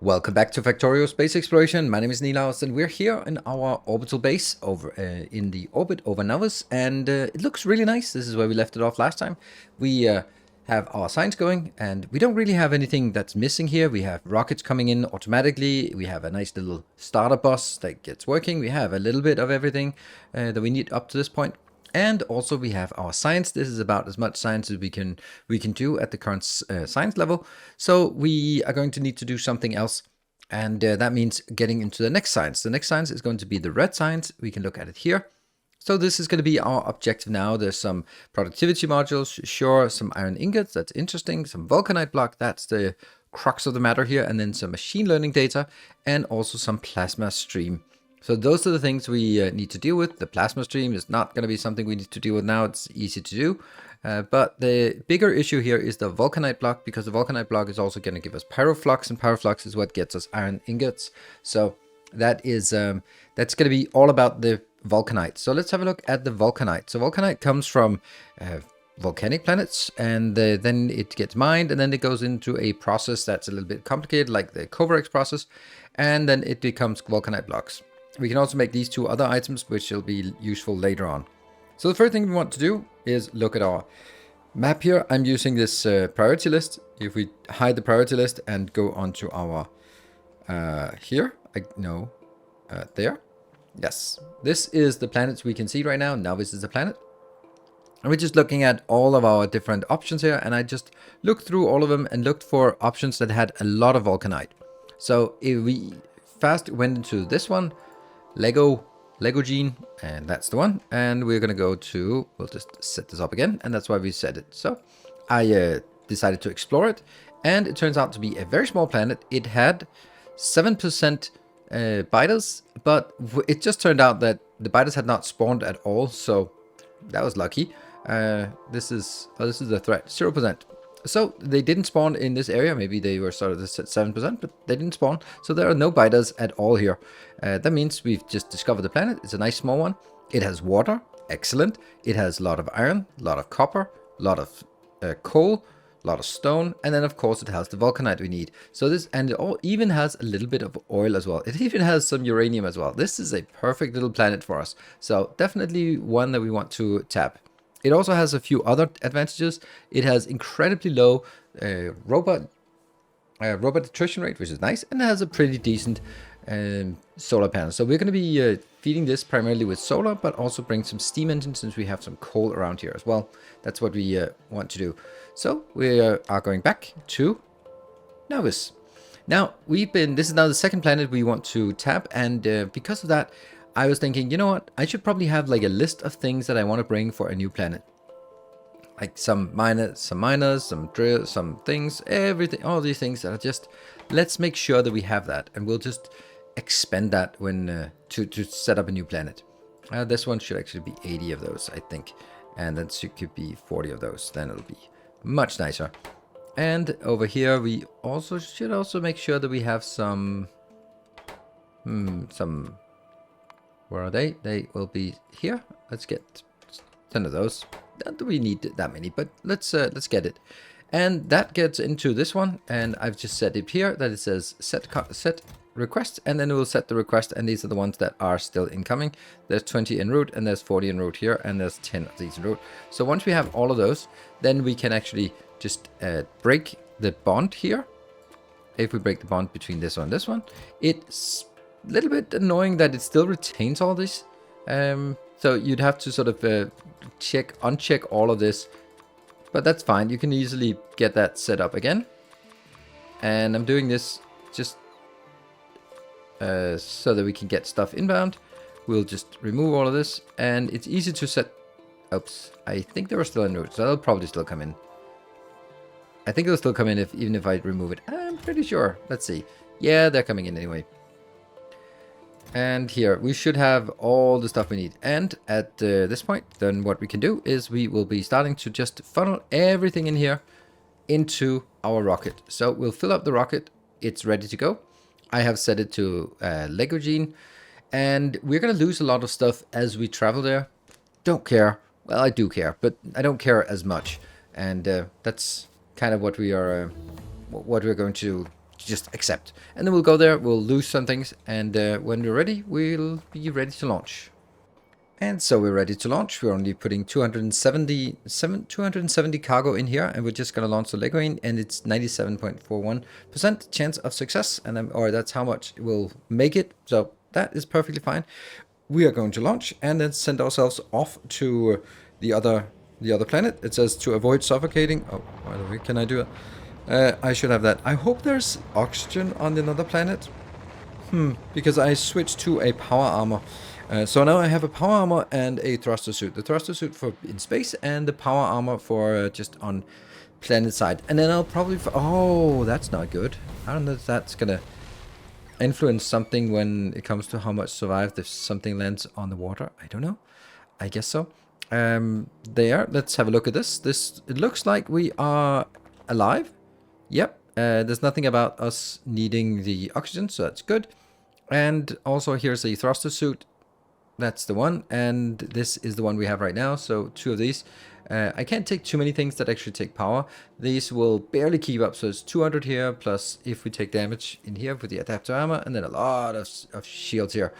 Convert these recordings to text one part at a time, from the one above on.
Welcome back to Factorio Space Exploration. My name is Nilaus and we're here in our orbital base over in the orbit over Nauvis, and it looks really nice. This is where we left it off last time. We have our science going and we don't really have anything that's missing here. We have rockets coming in automatically. We have a nice little starter bus that gets working. We have a little bit of everything that we need up to this point. And also we have our science. This is about as much science as we can do at the current science level. So we are going to need to do something else. And that means getting into the next science. The next science is going to be the red science. We can look at it here. So this is going to be our objective now. There's some productivity modules, sure, some iron ingots, that's interesting, some vulcanite block, that's the crux of the matter here, and then some machine learning data, and also some plasma stream. So those are the things we need to deal with. The plasma stream is not going to be something we need to deal with now. It's easy to do. But the bigger issue here is the vulcanite block, because the vulcanite block is also going to give us pyroflux, and pyroflux is what gets us iron ingots. So that is that's going to be all about the vulcanite. So let's have a look at the vulcanite. So vulcanite comes from volcanic planets, and then it gets mined, and then it goes into a process that's a little bit complicated, like the Kovarex process, and then it becomes vulcanite blocks. We can also make these two other items, which will be useful later on. So the first thing we want to do is look at our map here. I'm using this priority list. If we hide the priority list and go onto our there. Yes, this is the planets we can see right now. Nauvis is a planet. And we're just looking at all of our different options here. And I just looked through all of them and looked for options that had a lot of vulcanite. So if we fast went into this one, Lego gene, and that's the one. And we're going to go to, we'll just set this up again, and that's why we set it. So I decided to explore it, and it turns out to be a very small planet. It had 7% biters, but it just turned out that the biters had not spawned at all, so that was lucky. This is the threat, 0%. So they didn't spawn in this area. Maybe they were sort of at 7%, but they didn't spawn. So there are no biters at all here. That means we've just discovered the planet. It's a nice small one. It has water. Excellent. It has a lot of iron, a lot of copper, a lot of coal, a lot of stone. And then, of course, it has the vulcanite we need. So this, and it all even has a little bit of oil as well. It even has some uranium as well. This is a perfect little planet for us. So definitely one that we want to tap. It also has a few other advantages. It has incredibly low robot attrition rate, which is nice, and it has a pretty decent solar panel. So we're going to be feeding this primarily with solar, but also bring some steam engines since we have some coal around here as well. That's what we want to do. So we are going back to Nauvis. Now this is now the second planet we want to tap, and because of that, I was thinking, you know what, I should probably have like a list of things that I want to bring for a new planet. Like some miners, some drills, some things, everything, all these things that are just, let's make sure that we have that. And we'll just expend that when to set up a new planet. This one should actually be 80 of those, I think. And then it could be 40 of those, then it'll be much nicer. And over here, we also should also make sure that we have some, where are they? They will be here. Let's get 10 of those. Not that we need that many, but let's get it. And that gets into this one. And I've just set it here that it says set request, and then it will set the request. And these are the ones that are still incoming. There's 20 en route, and there's 40 en route here, and there's 10 of these en route. So once we have all of those, then we can actually just break the bond here. If we break the bond between this one and this one, it's little bit annoying that it still retains all this. So you'd have to sort of uncheck all of this, but that's fine. You can easily get that set up again. And I'm doing this just so that we can get stuff inbound. We'll just remove all of this, and it's easy to set. Oops, I think they were still en route, so they'll probably still come in. I think they'll still come in even if I remove it. I'm pretty sure. Let's see. Yeah, they're coming in anyway. And here, we should have all the stuff we need. And at this point, then what we can do is we will be starting to just funnel everything in here into our rocket. So we'll fill up the rocket. It's ready to go. I have set it to Lego gene. And we're going to lose a lot of stuff as we travel there. Don't care. Well, I do care, but I don't care as much. And that's kind of what we are, what we're going to just accept. And then we'll go there, we'll lose some things, and when we're ready, we'll be ready to launch. And so we're ready to launch. We're only putting 270 cargo in here, and we're just going to launch the Leguin, and it's 97.41% chance of success, and or that's how much we'll make it. So that is perfectly fine. We are going to launch and then send ourselves off to the other planet. It says to avoid suffocating. Oh, by the way, can I do it? I should have that. I hope there's oxygen on another planet. Because I switched to a power armor. So now I have a power armor and a thruster suit. The thruster suit for in space and the power armor for just on planet side. And then I'll probably... Oh, that's not good. I don't know if that's going to influence something when it comes to how much survived if something lands on the water. I don't know. I guess so. There. Let's have a look at this. It looks like we are alive. Yep. There's nothing about us needing the oxygen, so that's good. And also here's a thruster suit. That's the one, and this is the one we have right now, so 2 of these. I can't take too many things that actually take power. These will barely keep up, so it's 200 here, plus if we take damage in here with the adapter armor, and then a lot of shields here.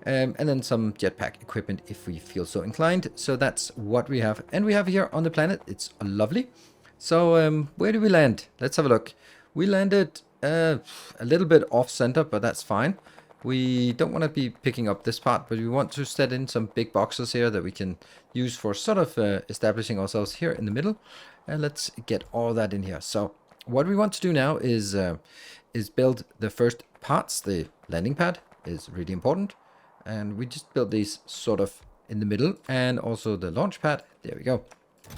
And then some jetpack equipment if we feel so inclined. So that's what we have. And we have here on the planet, it's lovely. So where do we land? Let's have a look. We landed a little bit off center, but that's fine. We don't want to be picking up this part, but we want to set in some big boxes here that we can use for sort of establishing ourselves here in the middle. And let's get all that in here. So what we want to do now is build the first parts. The landing pad is really important. And we just build these sort of in the middle, and also the launch pad. There we go.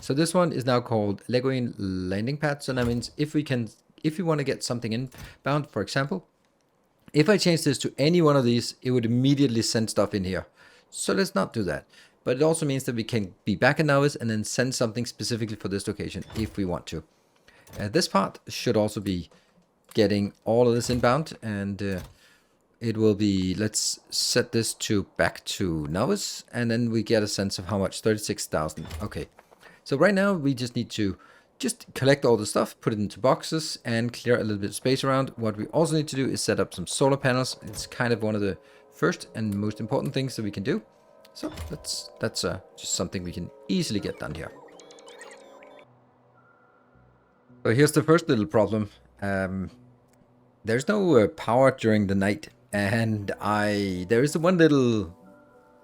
So this one is now called Leguin landing pad. So that means if we want to get something inbound, for example, if I change this to any one of these, it would immediately send stuff in here. So let's not do that. But it also means that we can be back in Nauvis and then send something specifically for this location if we want to. This part should also be getting all of this inbound, and it will be, let's set this to back to Nauvis, and then we get a sense of how much, 36,000. Okay, so right now we just need to just collect all the stuff, put it into boxes, and clear a little bit of space around. What we also need to do is set up some solar panels. It's kind of one of the first and most important things that we can do. So that's just something we can easily get done here. So here's the first little problem. There's no power during the night, and there is one little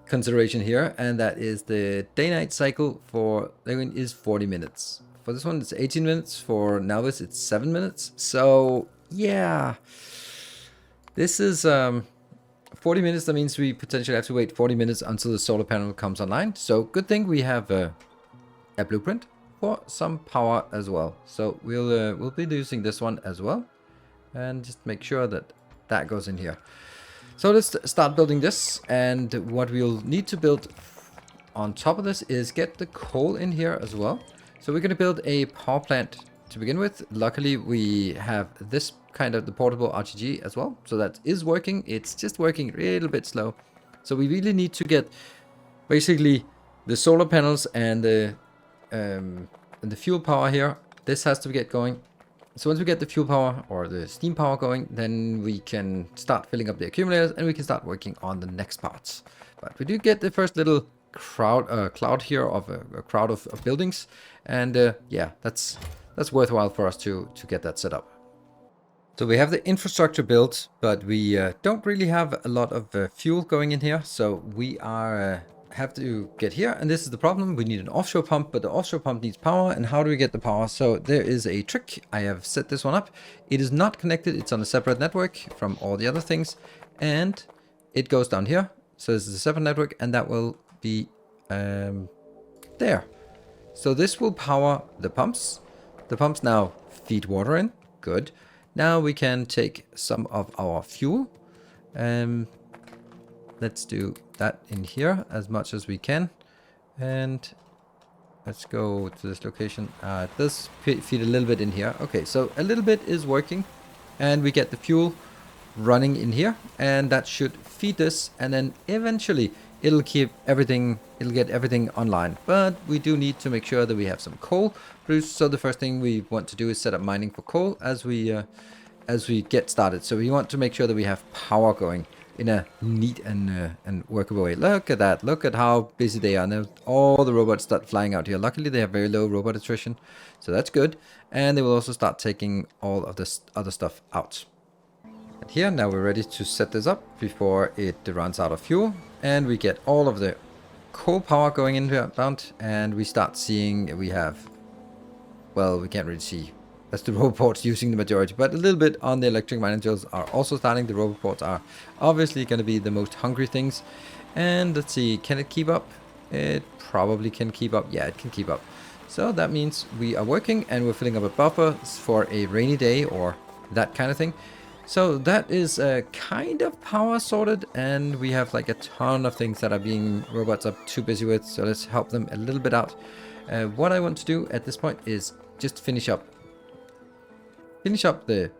consideration here, and that is the day-night cycle for Leguin is 40 minutes. For this one, it's 18 minutes. For Nauvis, it's 7 minutes. So, yeah. This is 40 minutes. That means we potentially have to wait 40 minutes until the solar panel comes online. So, good thing we have a blueprint for some power as well. So, we'll be using this one as well. And just make sure that that goes in here. So, let's start building this. And what we'll need to build on top of this is get the coal in here as well. So we're going to build a power plant to begin with. Luckily, we have this kind of the portable RTG as well. So that is working. It's just working a little bit slow. So we really need to get basically the solar panels and the fuel power here. This has to get going. So once we get the fuel power or the steam power going, then we can start filling up the accumulators and we can start working on the next parts. But we do get the first little cloud here of a crowd of buildings, and yeah, that's worthwhile for us to get that set up. So we have the infrastructure built, but we don't really have a lot of fuel going in here, so we have to get here, and this is the problem. We need an offshore pump, but the offshore pump needs power, and how do we get the power? So there is a trick. I have set this one up. It is not connected. It's on a separate network from all the other things, and it goes down here. So this is a separate network, and that will be there. So this will power the pumps. The pumps now feed water in. Good. Now we can take some of our fuel. Let's do that in here as much as we can. And let's go to this location. It does feed a little bit in here. Okay, so a little bit is working. And we get the fuel running in here. And that should feed this. And then eventually it'll keep everything, it'll get everything online. But we do need to make sure that we have some coal produced. So the first thing we want to do is set up mining for coal as we as we get started. So we want to make sure that we have power going in a neat and workable way. Look at that. Look at how busy they are. Now all the robots start flying out here. Luckily, they have very low robot attrition, so that's good. And they will also start taking all of this other stuff out. And here, now we're ready to set this up before it runs out of fuel. And we get all of the coal power going inbound, and we start seeing we have, well, we can't really see. That's the roboports using the majority, but a little bit on the electric mining drills are also starting. The roboports are obviously going to be the most hungry things. And let's see, can it keep up? It probably can keep up. Yeah, it can keep up. So that means we are working and we're filling up a buffer for a rainy day or that kind of thing. So that is kind of power sorted, and we have like a ton of things that are being robots are too busy with. So let's help them a little bit out. What I want to do at this point is just finish up the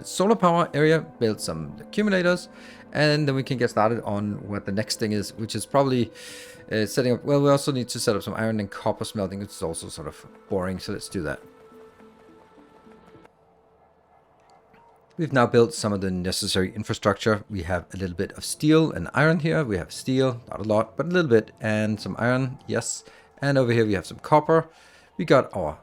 solar power area, build some accumulators, and then we can get started on what the next thing is, which is probably setting up. Well, we also need to set up some iron and copper smelting, which is also sort of boring. So let's do that. We've now built some of the necessary infrastructure. We have a little bit of steel and iron here. We have steel, not a lot, but a little bit, and some iron, yes. And over here we have some copper. We got our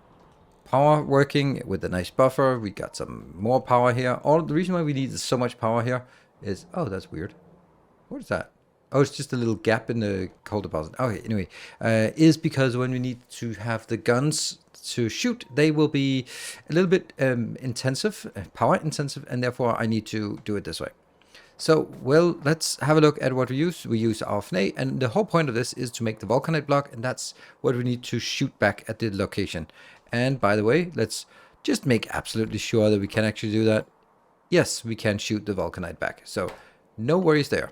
power working with a nice buffer. We got some more power here. All the reason why we need so much power here is, oh, that's weird. What is that? Oh, it's just a little gap in the coal deposit. Okay, anyway, is because when we need to have the guns to shoot, they will be a little bit intensive, power intensive, and therefore I need to do it this way. So, well, let's have a look at what we use. We use our FNA, and the whole point of this is to make the Vulcanite block, and that's what we need to shoot back at the location. And by the way, let's just make absolutely sure that we can actually do that. Yes, we can shoot the Vulcanite back, so no worries there.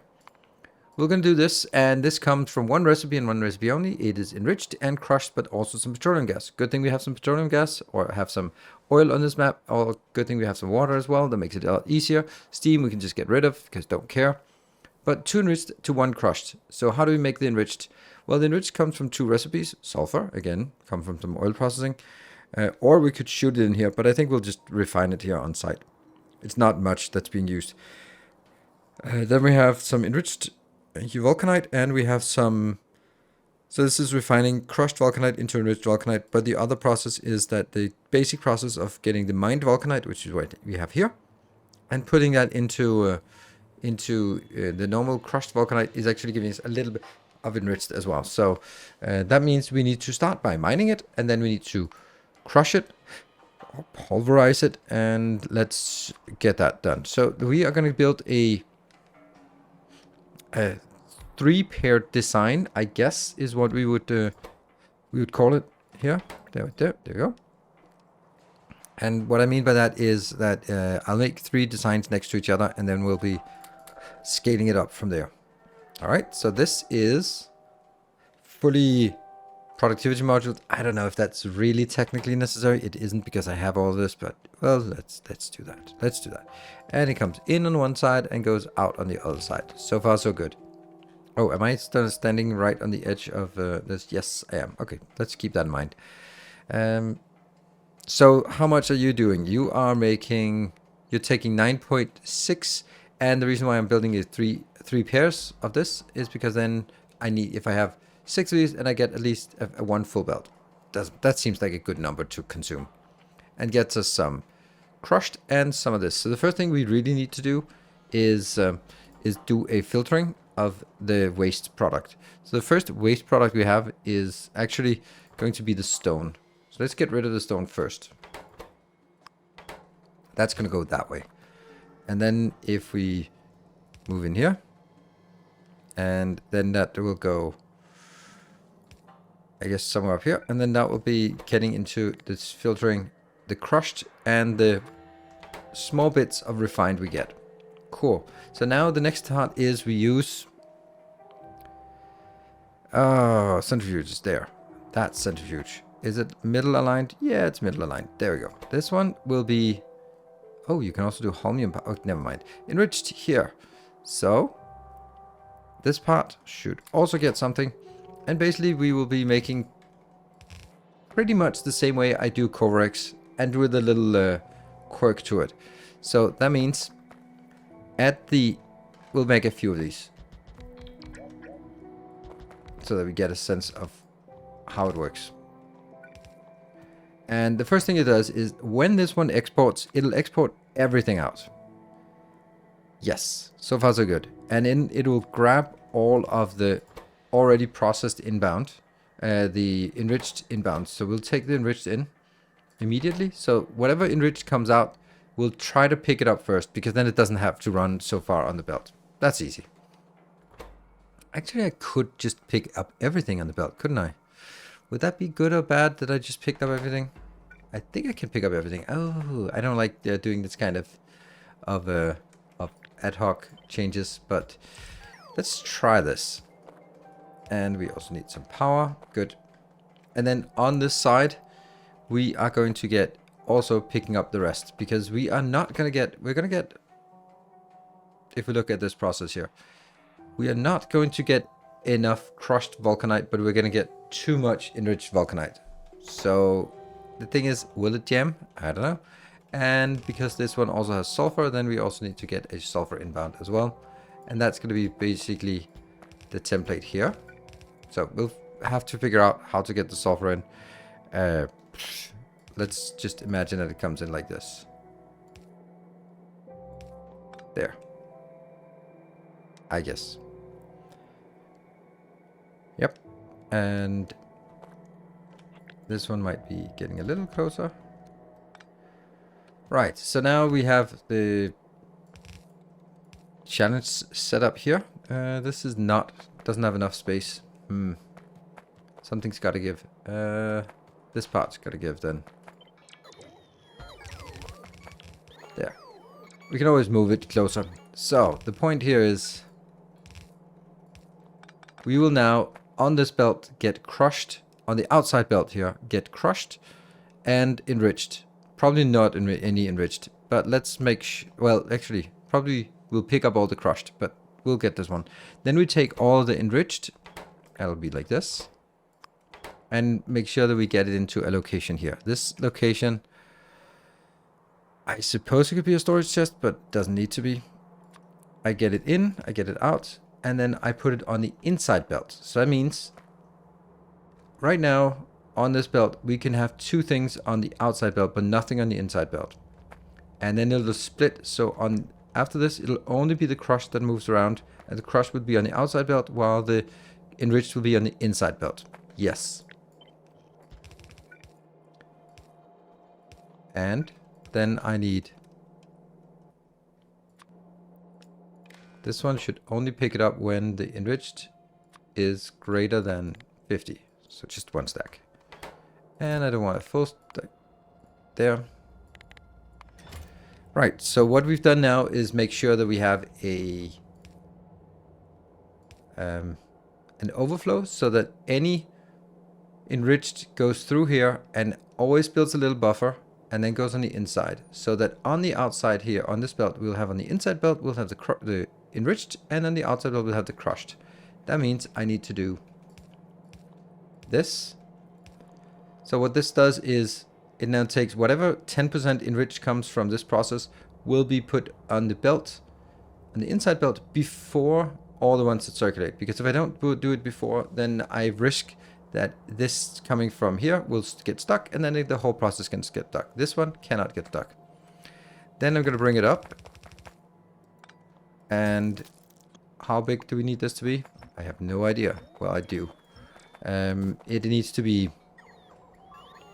We're going to do this, and this comes from one recipe and one recipe only. It is enriched and crushed, but also some petroleum gas. Good thing we have some petroleum gas, or have some oil on this map, or good thing we have some water as well. That makes it a lot easier. Steam we can just get rid of, because don't care. But 2 enriched to 1 crushed. So how do we make the enriched? Well, the enriched comes from 2 recipes. Sulfur, again, come from some oil processing. Or we could shoot it in here, but I think we'll just refine it here on site. It's not much that's being used. Then we have some enriched Vulcanite, and we have some. So this is refining crushed Vulcanite into enriched Vulcanite, but the other process is that the basic process of getting the mined Vulcanite, which is what we have here, and putting that into the normal crushed Vulcanite is actually giving us a little bit of enriched as well. So that means we need to start by mining it, and then we need to crush it, or pulverize it, and let's get that done. So we are going to build a 3-pair design, I guess, is what we would call it here. There we go. And what I mean by that is that I'll make 3 designs next to each other, and then we'll be scaling it up from there. All right, so this is fully productivity module. I don't know if that's really technically necessary. It isn't, because I have all this, but well, let's do that. Let's do that. And it comes in on one side and goes out on the other side. So far, so good. Oh, am I still standing right on the edge of this? Yes, I am. Okay, let's keep that in mind. So how much are you doing? You are making, you're taking 9.6, and the reason why I'm building is three pairs of this is because then I need, if I have 6 of these, and I get at least a 1 full belt. That seems like a good number to consume, and gets us some crushed and some of this. So the first thing we really need to do is do a filtering of the waste product. So the first waste product we have is actually going to be the stone. So let's get rid of the stone first. That's going to go that way. And then if we move in here, and then that will go, I guess, somewhere up here. And then that will be getting into this filtering the crushed and the small bits of refined we get. Cool. So now the next part is we use centrifuge is there. That's centrifuge. Is it middle aligned? Yeah, it's middle aligned. There we go. This one will be, oh, you can also do holmium. Oh, never mind. Enriched here. So this part should also get something. And basically we will be making pretty much the same way I do Covarex, and with a little quirk to it. So that means we'll make a few of these so that we get a sense of how it works. And the first thing it does is when this one exports, it'll export everything out. Yes, so far so good. And then it will grab all of the already processed inbound, the enriched inbound. So we'll take the enriched in immediately. So whatever enriched comes out, we'll try to pick it up first, because then it doesn't have to run so far on the belt. That's easy. Actually, I could just pick up everything on the belt, couldn't I? Would that be good or bad that I just picked up everything? I think I can pick up everything. Oh, I don't like doing this kind of ad hoc changes, but let's try this. And we also need some power. Good. And then on this side, we are going to get also picking up the rest, because we are not going to get, we're going to get, if we look at this process here, we are not going to get enough crushed vulcanite, but we're going to get too much enriched vulcanite. So the thing is, will it jam? I don't know. And because this one also has sulfur, then we also need to get a sulfur inbound as well. And that's going to be basically the template here. So we'll have to figure out how to get the sulfur in. Let's just imagine that it comes in like this. There. I guess. Yep. And this one might be getting a little closer. Right, so now we have the challenge set up here. This is doesn't have enough space. Something's got to give. This part's got to give then. There. We can always move it closer. So the point here is we will now on this belt get crushed, on the outside belt here get crushed and enriched. Probably not any enriched, but let's make well, actually probably we'll pick up all the crushed, but we'll get this one. Then we take all the enriched, that'll be like this, and make sure that we get it into a location here. This location, I suppose it could be a storage chest, but doesn't need to be. I get it in, I get it out, and then I put it on the inside belt. So that means right now on this belt, we can have two things on the outside belt, but nothing on the inside belt. And then it'll split. So on after this, it'll only be the crushed that moves around, and the crushed would be on the outside belt, while the enriched will be on the inside belt. Yes. And then I need this one should only pick it up when the enriched is greater than 50. So just one stack. And I don't want a full stack there. Right, so what we've done now is make sure that we have a an overflow, so that any enriched goes through here and always builds a little buffer and then goes on the inside, so that on the outside here on this belt we'll have, on the inside belt we'll have the enriched, and on the outside belt we'll have the crushed. That means I need to do this. So what this does is it now takes whatever 10% enriched comes from this process will be put on the belt, on the inside belt, before all the ones that circulate. Because if I don't do it before, then I risk that this coming from here will get stuck, and then the whole process can get stuck. This one cannot get stuck. Then I'm going to bring it up. And how big do we need this to be? I have no idea. Well, I do. It needs to be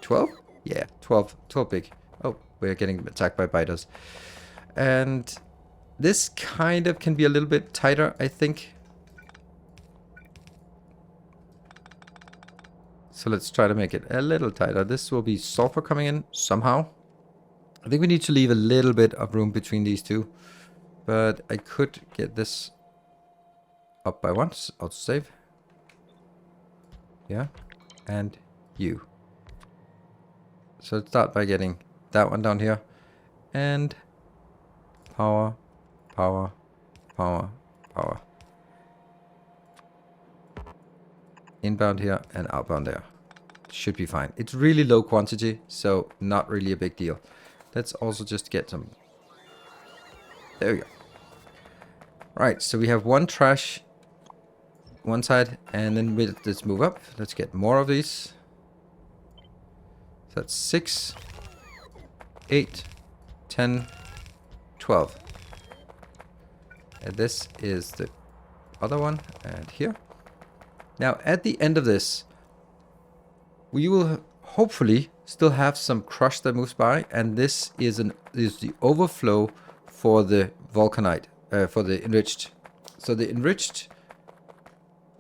12? Yeah, 12 big. Oh, we're getting attacked by biters. And this kind of can be a little bit tighter, I think. So let's try to make it a little tighter. This will be sulfur coming in somehow. I think we need to leave a little bit of room between these two. But I could get this up by once. Autosave. Yeah. And you. So let's start by getting that one down here. And power, power, power, power. Inbound here and outbound there. Should be fine. It's really low quantity, so not really a big deal. Let's also just get some There we go. Right, so we have one trash one side, and then let's move up. Let's get more of these. So that's 6, 8, 10, 12. And this is the other one, and here. Now, at the end of this, we will hopefully still have some crush that moves by, and this is the overflow for the Vulcanite, for the enriched. So the enriched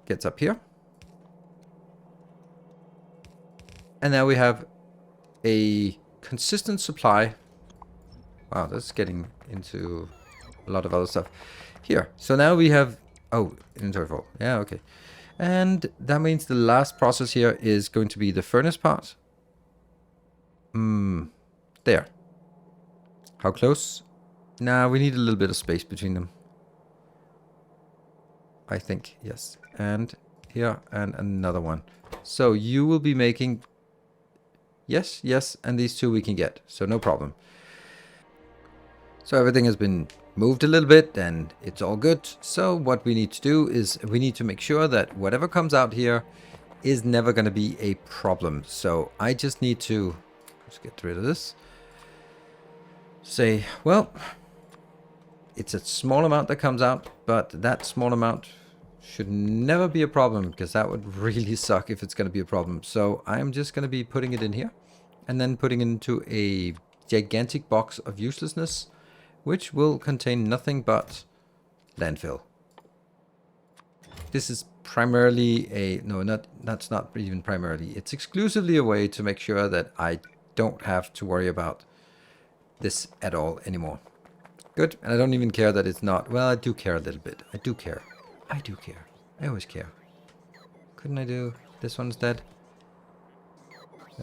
gets up here. And now we have a consistent supply. Wow, that's getting into a lot of other stuff. Here. So now we have... Oh, inventory full. Yeah, okay. And that means the last process here is going to be the furnace part. There. How close? Nah, we need a little bit of space between them. I think, yes. And here, and another one. So you will be making... Yes, yes, and these two we can get. So no problem. So everything has been moved a little bit and it's all good. So what we need to do is we need to make sure that whatever comes out here is never going to be a problem. So I just need to just get rid of this. Say, well, it's a small amount that comes out, but that small amount should never be a problem, because that would really suck if it's going to be a problem. So I'm just going to be putting it in here and then putting it into a gigantic box of uselessness, which will contain nothing but landfill. This is primarily a... No, that's not even primarily. It's exclusively a way to make sure that I don't have to worry about this at all anymore. Good. And I don't even care that it's not... Well, I do care a little bit. I do care. I do care. I always care. Couldn't I do this one instead?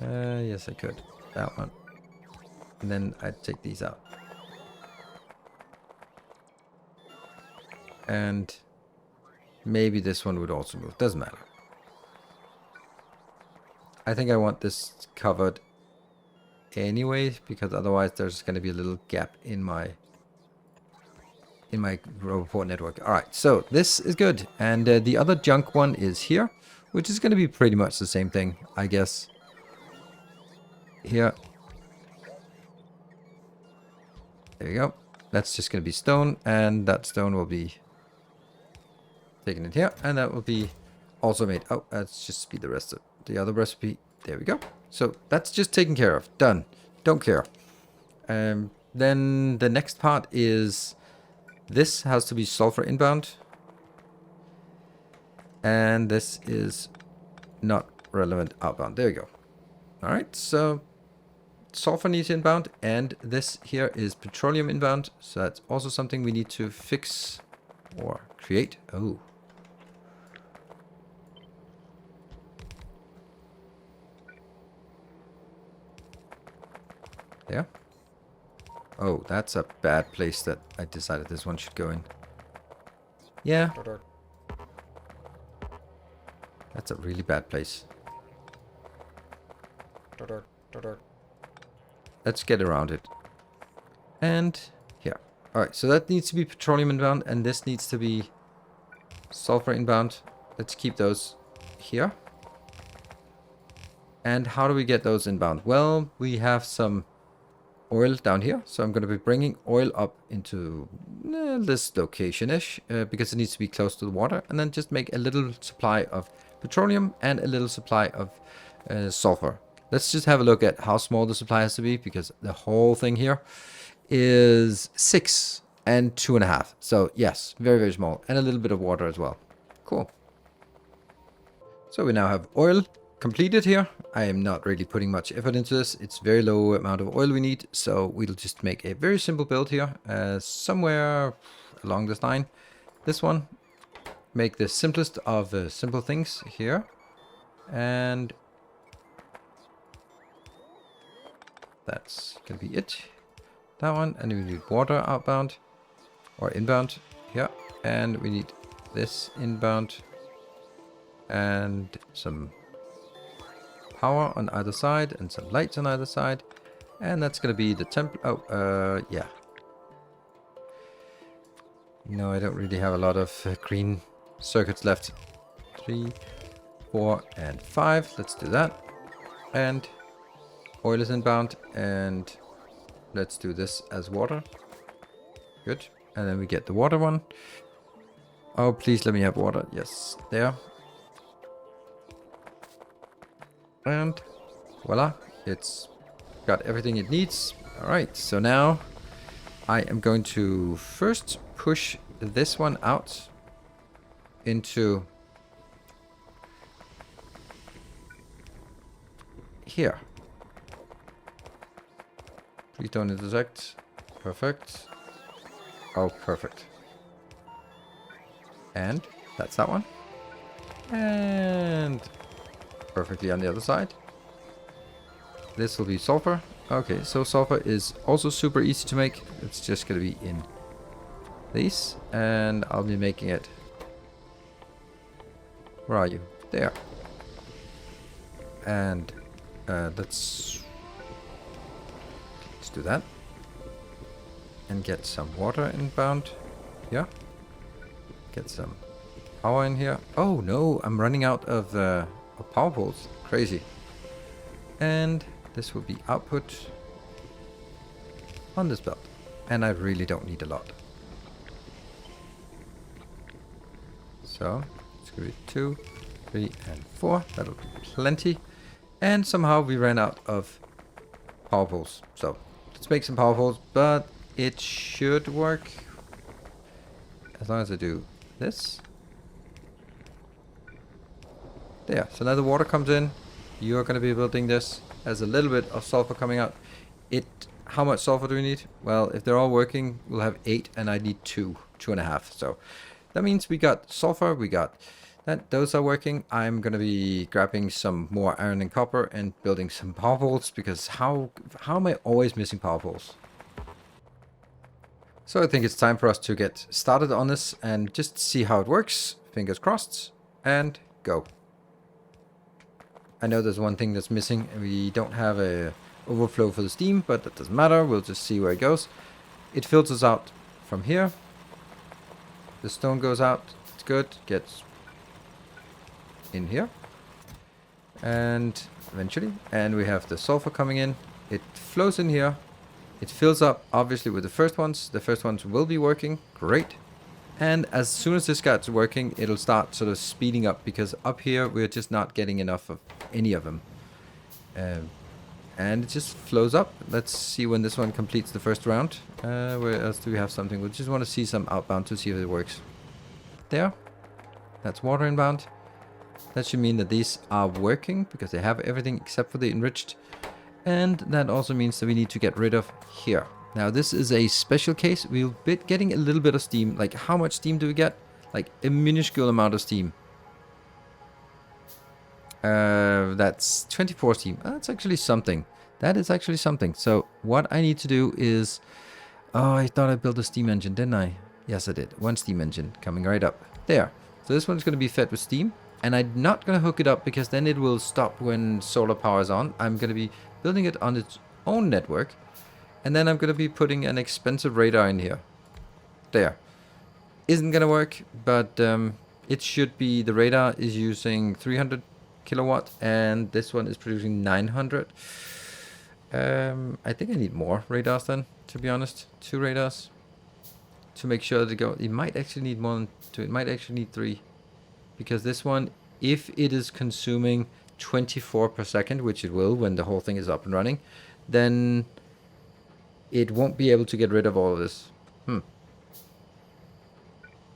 Yes, I could. That one. And then I'd take these out. And maybe this one would also move. Doesn't matter. I think I want this covered anyway, because otherwise there's going to be a little gap in my roboport network. All right, so this is good. And the other junk one is here, which is going to be pretty much the same thing, I guess. Here. There you go. That's just going to be stone, and that stone will be taken in here, and that will be also made. Oh, let's just be the rest of the other recipe. There we go. So that's just taken care of. Done. Don't care. Then the next part is... This has to be sulfur inbound. And this is not relevant outbound. There you go. All right, so sulfur needs inbound, and this here is petroleum inbound. So that's also something we need to fix or create. Oh. There. Oh, that's a bad place that I decided this one should go in. Yeah. That's a really bad place. Let's get around it. And here. Alright, so that needs to be petroleum inbound, and this needs to be sulfur inbound. Let's keep those here. And how do we get those inbound? Well, we have some oil down here, so I'm going to be bringing oil up into this location-ish, because it needs to be close to the water, and then just make a little supply of petroleum and a little supply of sulfur. Let's just have a look at how small the supply has to be, because the whole thing here is 6 and 2.5. So yes, very, very small, and a little bit of water as well. Cool. So we now have oil completed here. I am not really putting much effort into this. It's very low amount of oil we need, so we'll just make a very simple build here, somewhere along this line. This one, make the simplest of simple things here, and that's gonna be it. That one, and we need water outbound or inbound here, and we need this inbound and some power on either side and some lights on either side, and that's going to be the temp. Oh, yeah. No, I don't really have a lot of green circuits left. 3, 4, and 5. Let's do that. And oil is inbound. And let's do this as water. Good. And then we get the water one. Oh, please let me have water. Yes, there. And voila, it's got everything it needs. All right, so now I am going to first push this one out into here. Please don't intersect. Perfect. Oh, perfect. And that's that one. And perfectly on the other side. This will be sulfur. Okay, so sulfur is also super easy to make. It's just going to be in these. And I'll be making it. Where are you? There. And let's do that. And get some water inbound. Yeah. Get some power in here. Oh no, I'm running out of power poles. Crazy. And this will be output on this belt. And I really don't need a lot. So it's going to be 2, 3, and 4. That'll be plenty. And somehow we ran out of power poles. So let's make some power poles, but it should work as long as I do this. There. So now the water comes in. You're going to be building this as a little bit of sulfur coming out. How much sulfur do we need? Well, if they're all working, we'll have 8, and I need 2.5. So that means we got sulfur, we got that. Those are working. I'm going to be grabbing some more iron and copper and building some power poles, because how am I always missing power poles? So I think it's time for us to get started on this and just see how it works. Fingers crossed, and go. I know there's one thing that's missing. We don't have a overflow for the steam, but that doesn't matter. We'll just see where it goes. It filters out from here. The stone goes out. It's good. Gets in here. And eventually. And we have the sulfur coming in. It flows in here. It fills up, obviously, with the first ones. The first ones will be working. Great. And as soon as this gets working, it'll start sort of speeding up, because up here we're just not getting enough of any of them. And it just flows up. Let's see when this one completes the first round. Where else do we have something? We just want to see some outbound to see if it works. There. That's water inbound. That should mean that these are working, because they have everything except for the enriched. And that also means that we need to get rid of here. Now this is a special case. We'll be getting a little bit of steam. Like, how much steam do we get? Like a minuscule amount of steam. That's 24 steam. That's actually something. That is actually something. So what I need to do is... Oh, I thought I built a steam engine, didn't I? Yes, I did. One steam engine coming right up. There. So this one's going to be fed with steam. And I'm not going to hook it up, because then it will stop when solar power is on. I'm going to be building it on its own network. And then I'm going to be putting an expensive radar in here. There. Isn't going to work, but it should be... The radar is using 300 kilowatt, and this one is producing 900. I think I need more radars then, to be honest. 2 radars. To make sure that it might actually need more than 2. It might actually need 3. Because this one, if it is consuming 24 per second, which it will when the whole thing is up and running, then... it won't be able to get rid of all of this.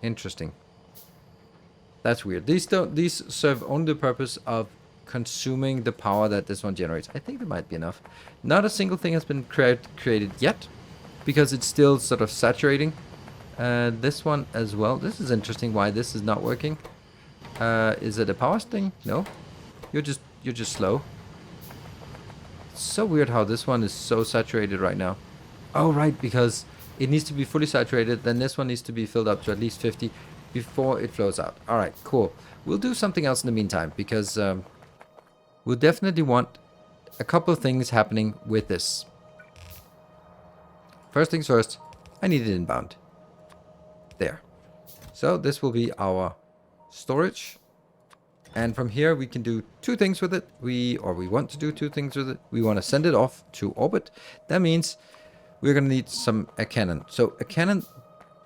Interesting. That's weird. These serve only the purpose of consuming the power that this one generates. I think there might be enough. Not a single thing has been created yet, because it's still sort of saturating. This one as well. This is interesting why this is not working. Is it a power thing? No. You're just slow. It's so weird how this one is so saturated right now. Oh, right, because it needs to be fully saturated. Then this one needs to be filled up to at least 50 before it flows out. All right, cool. We'll do something else in the meantime, because we'll definitely want a couple of things happening with this. First things first, I need it inbound. There. So this will be our storage. And from here we can do two things with it. We want to do two things with it. We want to send it off to orbit. That means we're going to need a cannon. So a cannon,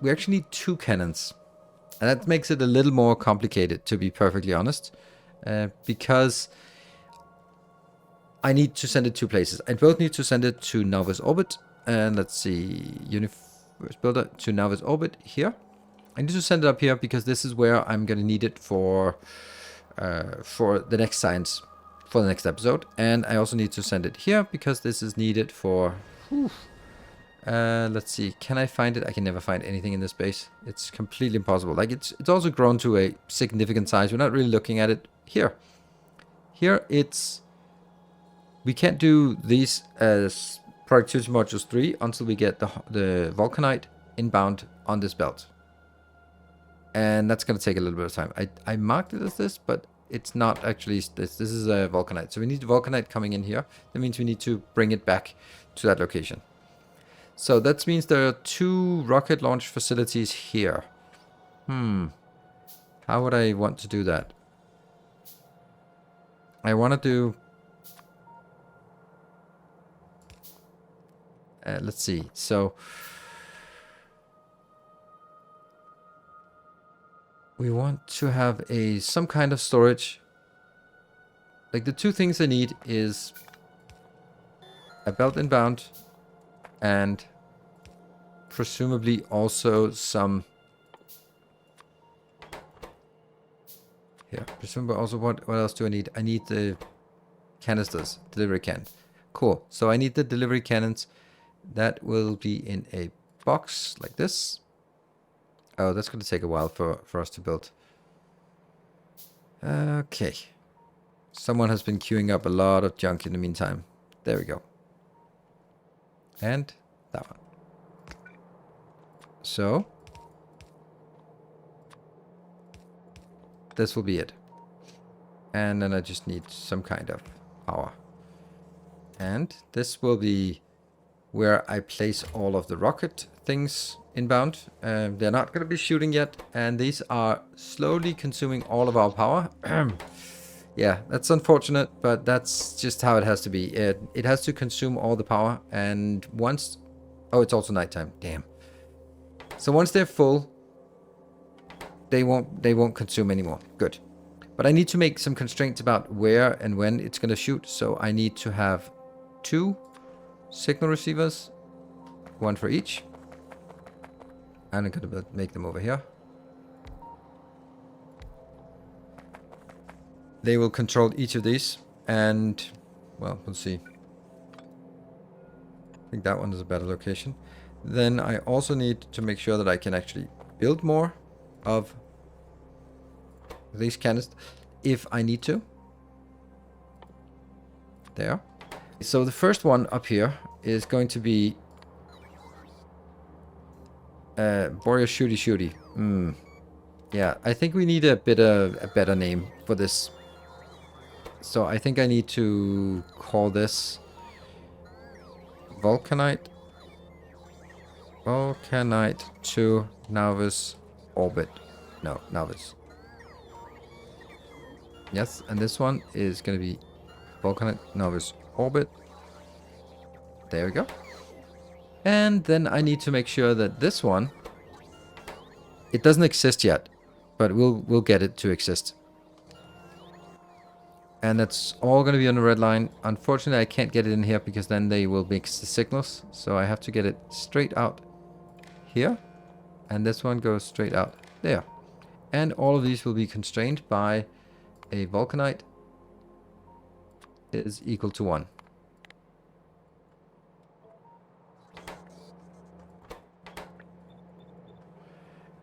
we actually need two cannons. And that makes it a little more complicated, to be perfectly honest. Because I need to send it two places. I both need to send it to Nauvis orbit. And let's see, Universe Builder to Nauvis orbit here. I need to send it up here because this is where I'm going to need it for the next science, for the next episode. And I also need to send it here because this is needed for... let's see, can I find it? I can never find anything in this base. It's completely impossible. Like, it's also grown to a significant size. We're not really looking at it here. Here, we can't do these as productivity modules 3 until we get the Vulcanite inbound on this belt. And that's going to take a little bit of time. I marked it as this, but it's not actually this. This is a Vulcanite. So we need Vulcanite coming in here. That means we need to bring it back to that location. So that means there are two rocket launch facilities here. How would I want to do that? I want to do... let's see. So... we want to have some kind of storage. Like, the two things I need is a belt inbound and presumably also some... here, presumably also what else do I need? I need the canisters, delivery can. Cool. So I need the delivery cannons. That will be in a box like this. Oh, that's going to take a while for us to build. Okay. Someone has been queuing up a lot of junk in the meantime. There we go. And that one. So this will be it. And then I just need some kind of power. And this will be where I place all of the rocket things inbound. They're not going to be shooting yet, and these are slowly consuming all of our power. Yeah, that's unfortunate, but that's just how it has to be. It has to consume all the power, and once... oh, it's also nighttime. Damn. So once they're full, they won't consume anymore. Good. But I need to make some constraints about where and when it's going to shoot, so I need to have 2 signal receivers, 1 for each. And I'm going to make them over here. They will control each of these, and, well, we'll see. I think that one is a better location. Then I also need to make sure that I can actually build more of these canisters if I need to. There. So the first one up here is going to be Boreas Shooty. Yeah, I think we need a better name for this. So I think I need to call this Vulcanite to Nauvis orbit. No, Nauvis. Yes, and this one is going to be Vulcanite Nauvis orbit. There we go. And then I need to make sure that this one, it doesn't exist yet, but we'll get it to exist. And that's all going to be on the red line. Unfortunately, I can't get it in here because then they will mix the signals. So I have to get it straight out here. And this one goes straight out there. And all of these will be constrained by a Vulcanite is equal to 1.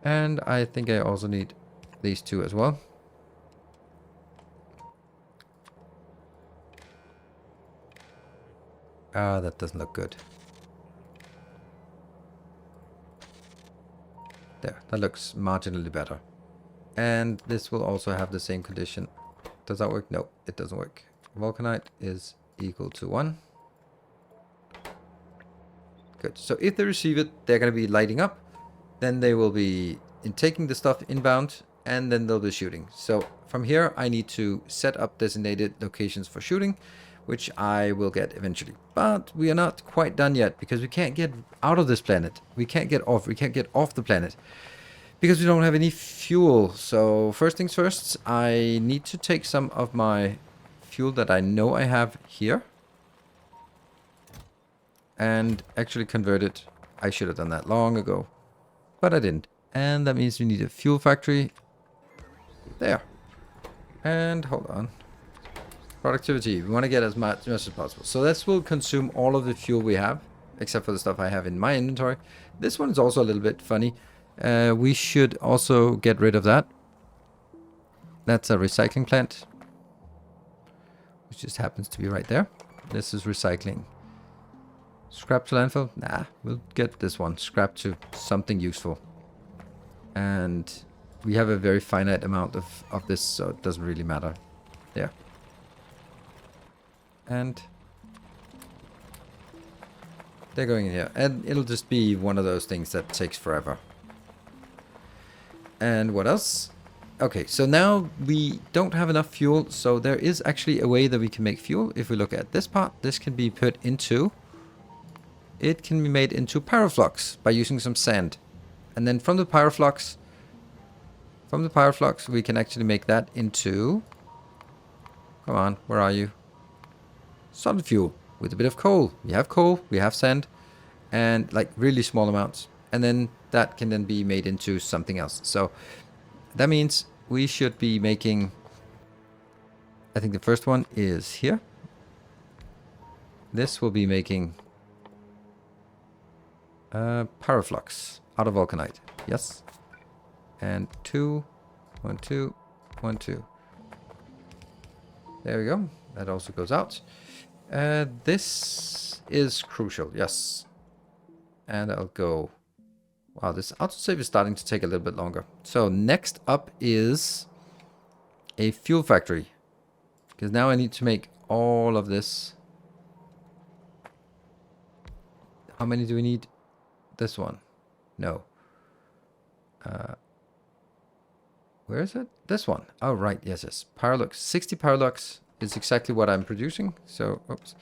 And I think I also need these 2 as well. Ah, that doesn't look good. There, that looks marginally better. And this will also have the same condition. Does that work? No, it doesn't work. Vulcanite is equal to 1. Good. So if they receive it, they're going to be lighting up. Then they will be in taking the stuff inbound, and then they'll be shooting. So from here, I need to set up designated locations for shooting, which I will get eventually. But we are not quite done yet, because we can't get out of this planet. We can't get off. We can't get off the planet, because we don't have any fuel. So first things first, I need to take some of my fuel that I know I have here, and actually convert it. I should have done that long ago, but I didn't. And that means we need a fuel factory there. And hold on. Productivity. We want to get as much as possible. So this will consume all of the fuel we have, except for the stuff I have in my inventory. This one is also a little bit funny. We should also get rid of that. That's a recycling plant, which just happens to be right there. This is recycling. Scrap to landfill? Nah, we'll get this one. Scrap to something useful. And we have a very finite amount of this, so it doesn't really matter. There. And they're going in here. And it'll just be one of those things that takes forever. And what else? Okay, so now we don't have enough fuel, so there is actually a way that we can make fuel. If we look at this part, this can be put into... It can be made into pyroflux by using some sand. And then from the pyroflux, we can actually make that into... Come on, where are you? Solid fuel with a bit of coal. We have sand, and like really small amounts. And then that can then be made into something else. So that means we should be making... I think the first one is here. This will be making... pyroflux out of Vulcanite. Yes. And 2, 1, 2, 1, 2. There we go. That also goes out. This is crucial. Yes. And I'll go... Wow, this autosave is starting to take a little bit longer. So next up is a fuel factory. Because now I need to make all of this. How many do we need? This one. No. Where is it? This one. Oh, right. Yes, yes. Pyrolux. 60 Pyrolux is exactly what I'm producing. So, oops.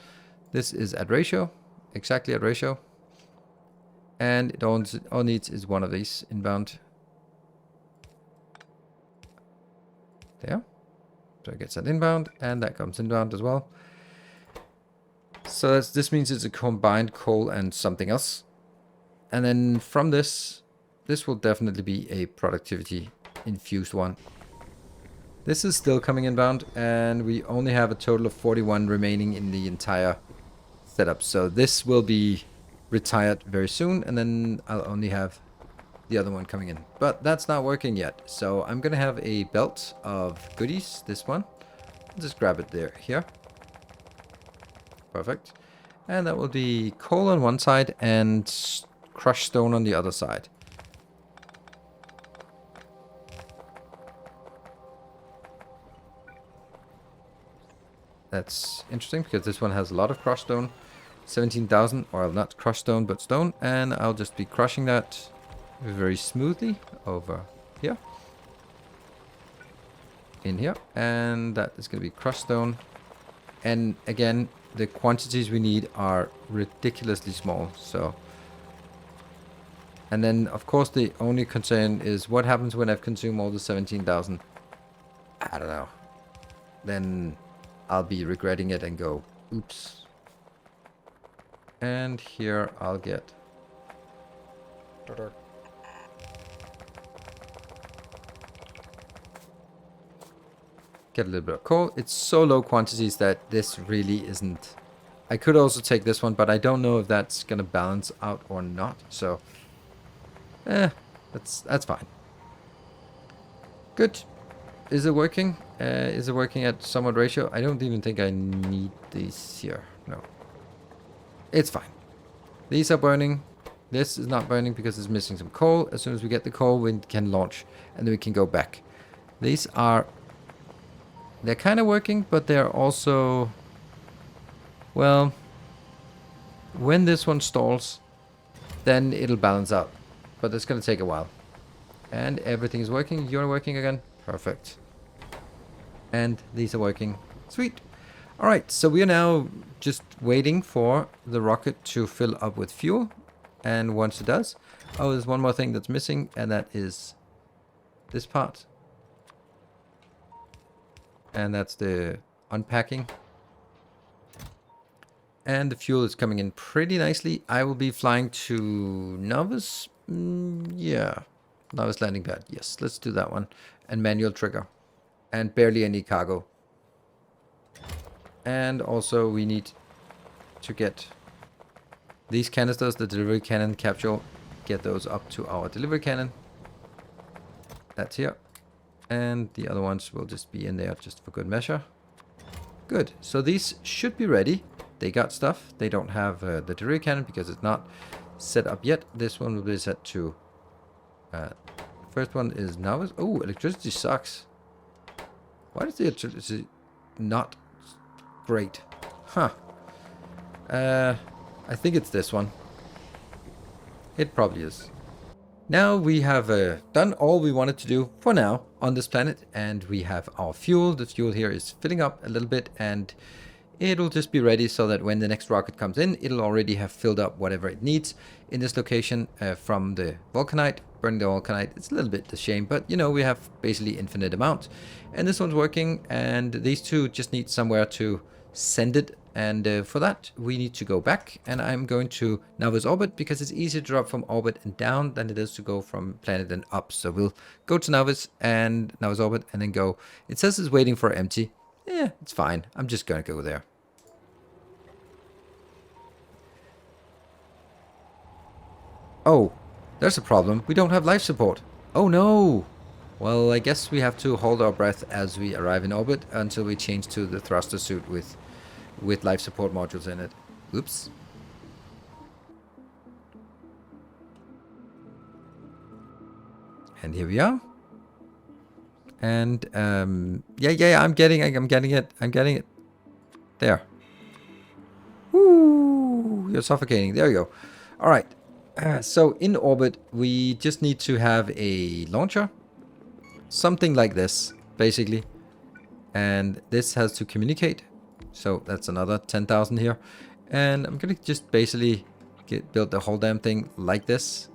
This is at ratio. Exactly at ratio. And it all needs is one of these inbound. There. So it gets an inbound, and that comes inbound as well. So this means it's a combined coal and something else. And then from this will definitely be a productivity infused one. This is still coming inbound, and we only have a total of 41 remaining in the entire setup. So this will be retired very soon, and then I'll only have the other one coming in. But that's not working yet. So I'm going to have a belt of goodies, this one. I'll just grab it here. Perfect. And that will be coal on one side and crushed stone on the other side. That's interesting because this one has a lot of crushed stone. 17,000, or not crushed stone, but stone. And I'll just be crushing that very smoothly over here. In here. And that is going to be crushed stone. And again, the quantities we need are ridiculously small. So, and then of course the only concern is what happens when I've consumed all the 17,000. I don't know. Then I'll be regretting it and go, oops. And here I'll get a little bit of coal. It's so low quantities that this really isn't... I could also take this one, but I don't know if that's going to balance out or not. So, that's fine. Good. Is it working? Is it working at somewhat ratio? I don't even think I need these here. No. It's fine. These are burning. This is not burning because it's missing some coal. As soon as we get the coal, we can launch. And then we can go back. These are... They're kind of working, but they're also... Well... When this one stalls, then it'll balance out. But it's going to take a while. And everything is working. You're working again. Perfect. And these are working. Sweet. All right, so we are now just waiting for the rocket to fill up with fuel. And once it does, oh, there's one more thing that's missing, and that is this part. And that's the unpacking. And the fuel is coming in pretty nicely. I will be flying to Nauvis. Yeah, Nauvis landing pad. Yes, let's do that one. And manual trigger. And barely any cargo. And also we need to get these canisters, the delivery cannon capsule, get those up to our delivery cannon. That's here. And the other ones will just be in there just for good measure. Good. So these should be ready. They got stuff. They don't have the delivery cannon because it's not set up yet. This one will be set to... first one is Nauvis. Oh, electricity sucks. Why is the electricity not great? Huh. I think it's this one. It probably is. Now we have done all we wanted to do for now on this planet, and we have our fuel. The fuel here is filling up a little bit, and it'll just be ready so that when the next rocket comes in, it'll already have filled up whatever it needs in this location from the Vulcanite. Burning the Vulcanite, it's a little bit a shame, but you know, we have basically infinite amount. And this one's working, and these two just need somewhere to send it. And for that, we need to go back, and I'm going to Nauvis orbit because it's easier to drop from orbit and down than it is to go from planet and up. So we'll go to Nauvis orbit and then go. It says it's waiting for empty. Yeah, it's fine. I'm just going to go there. Oh, there's a problem. We don't have life support. Oh no! Well, I guess we have to hold our breath as we arrive in orbit until we change to the thruster suit with life support modules in it. Oops. And here we are. And yeah, I'm getting it. There. Woo! You're suffocating. There you go. All right. So in orbit, we just need to have a launcher, something like this, basically, and this has to communicate. So that's another 10,000 here. And I'm going to just basically build the whole damn thing like this.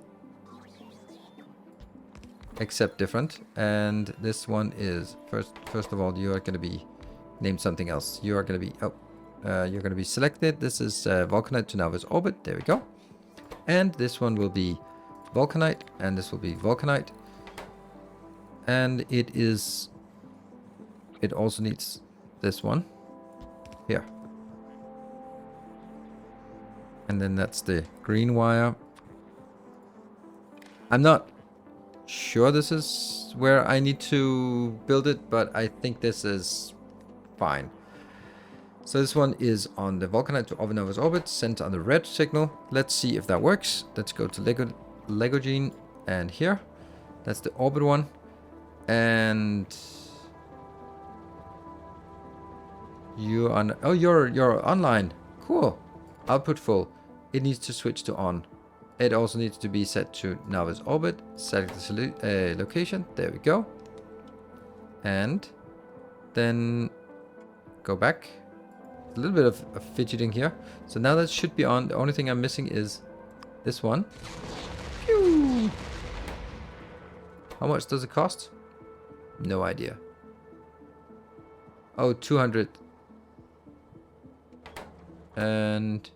Except different. And this one is, first of all, you are going to be named something else. You are going to be, you're going to be selected. This is Vulcanite to Nauvis orbit. There we go. And this one will be Vulcanite. And this will be Vulcanite. And it also needs this one. Here. And then that's the green wire. I'm not sure this is where I need to build it, but I think this is fine. So this one is on the Vulcanite to Nauvis orbit, sent on the red signal. Let's see if that works. Let's go to Lego Gene, and here. That's the orbit one. And you on you're online. Cool. Output full. It needs to switch to on. It also needs to be set to Nauvis orbit. Select the location. There we go. And then go back. A little bit of fidgeting here. So now that should be on. The only thing I'm missing is this one. Pew! How much does it cost? No idea. Oh, 200. And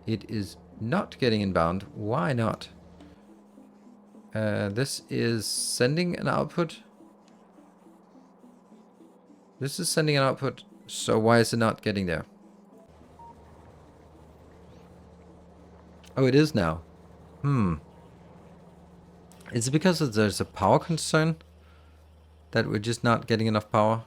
it is not getting inbound. Why not? This is sending an output. This is sending an output. So why is it not getting there? Oh, it is now. Is it because there's a power concern? That we're just not getting enough power?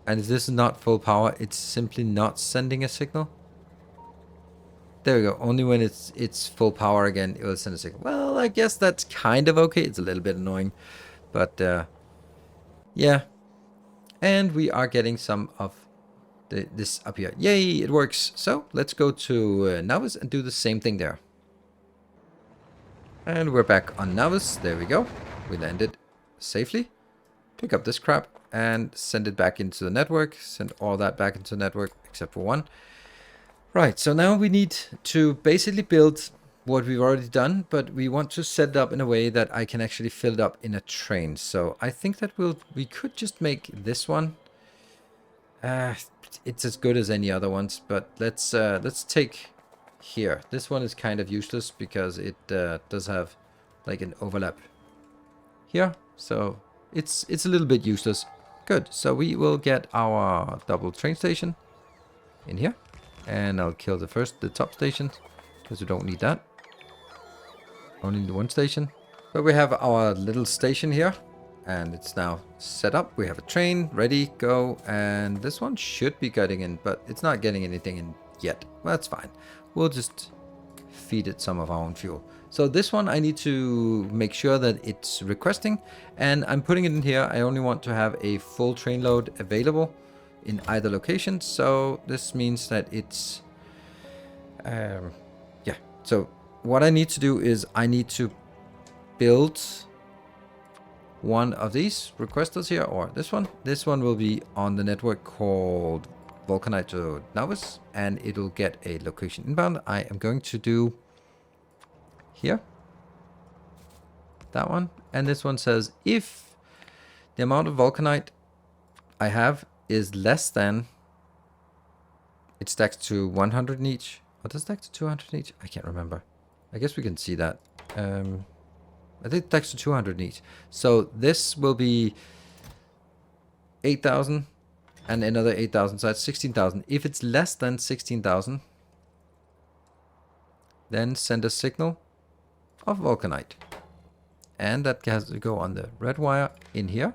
And if this is not full power, it's simply not sending a signal? There we go. Only when it's full power again, it will send a signal. Well, I guess that's kind of okay. It's a little bit annoying. But, yeah. And we are getting some of this up here. Yay, it works. So, let's go to Nauvis and do the same thing there. And we're back on Nauvis. There we go. We landed safely. Pick up this crap and send it back into the network. Send all that back into the network except for one. Right, so now we need to basically build what we've already done, but we want to set it up in a way that I can actually fill it up in a train. So I think that we could just make this one. It's as good as any other ones, but let's take here. This one is kind of useless because it does have like an overlap here, so it's a little bit useless. Good. So we will get our double train station in here, and I'll kill the top station because we don't need that. Only need one station. But we have our little station here, and it's now set up. We have a train ready, go, and this one should be getting in, but it's not getting anything in yet. Well, that's fine. We'll just feed it some of our own fuel. So this one I need to make sure that it's requesting, and I'm putting it in here. I only want to have a full train load available in either location. So this means that it's yeah. So what I need to do is I need to build one of these requesters here, or this one. This one will be on the network called Vulcanite to Nauvis, and it'll get a location inbound. I am going to do here that one, and this one says if the amount of Vulcanite I have is less than, it stacks to 100 in each. Or does it stack to 200 in each? I can't remember. I guess we can see that. I think it stacks to 200 in each. So this will be 8,000 and another 8,000. So that's 16,000. If it's less than 16,000, then send a signal of Vulcanite. And that has to go on the red wire in here,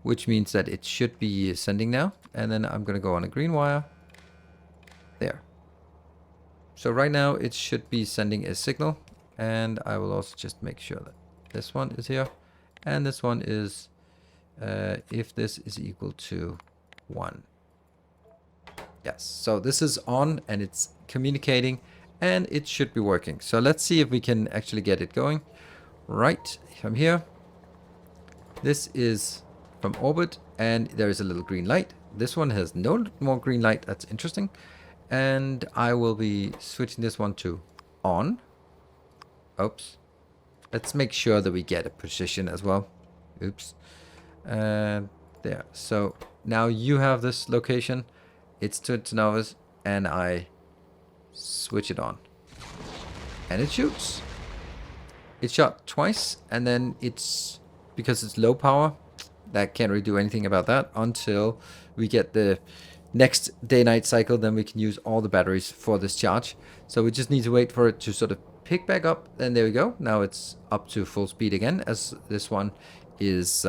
which means that it should be sending now. And then I'm going to go on a green wire there. So right now it should be sending a signal, and I will also just make sure that this one is here, and this one is if this is equal to 1. Yes, so this is on and it's communicating and it should be working. So let's see if we can actually get it going. Right from here, this is from orbit, and there is a little green light. This one has no more green light. That's interesting. And I will be switching this one to on. Oops. Let's make sure that we get a position as well. Oops. There. So now you have this location. It's to Nauvis, and I switch it on. And it shoots. It shot twice, and then it's, because it's low power, that can't really do anything about that until we get the next day-night cycle. Then we can use all the batteries for this charge. So we just need to wait for it to sort of pick back up. Then there we go. Now it's up to full speed again, as this one is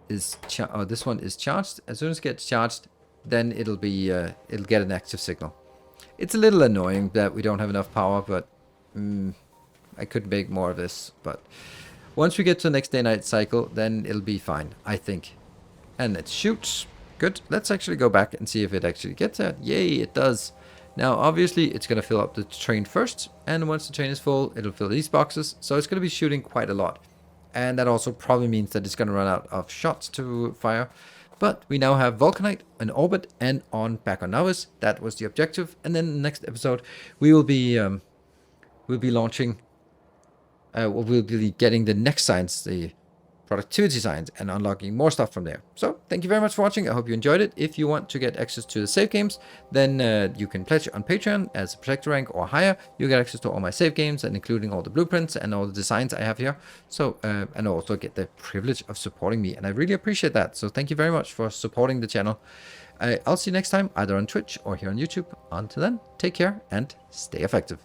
this one is charged. As soon as it gets charged, then it'll get an active signal. It's a little annoying that we don't have enough power, but I could make more of this. But once we get to the next day-night cycle, then it'll be fine, I think. And it shoots. Good. Let's actually go back and see if it actually gets there. Yay, it does. Now, obviously, it's going to fill up the train first. And once the train is full, it'll fill these boxes. So it's going to be shooting quite a lot. And that also probably means that it's going to run out of shots to fire. But we now have Vulcanite in orbit and back on Nauvis. That was the objective. And then in the next episode, we will be launching. We'll be getting the next science, the productivity science, and unlocking more stuff from there. So thank you very much for watching. I hope you enjoyed it. If you want to get access to the save games, then you can pledge on Patreon as a protector rank or higher. You get access to all my save games, and including all the blueprints and all the designs I have here. So and also get the privilege of supporting me, and I really appreciate that. So thank you very much for supporting the channel. I'll see you next time, either on Twitch or here on YouTube. Until then, take care and stay effective.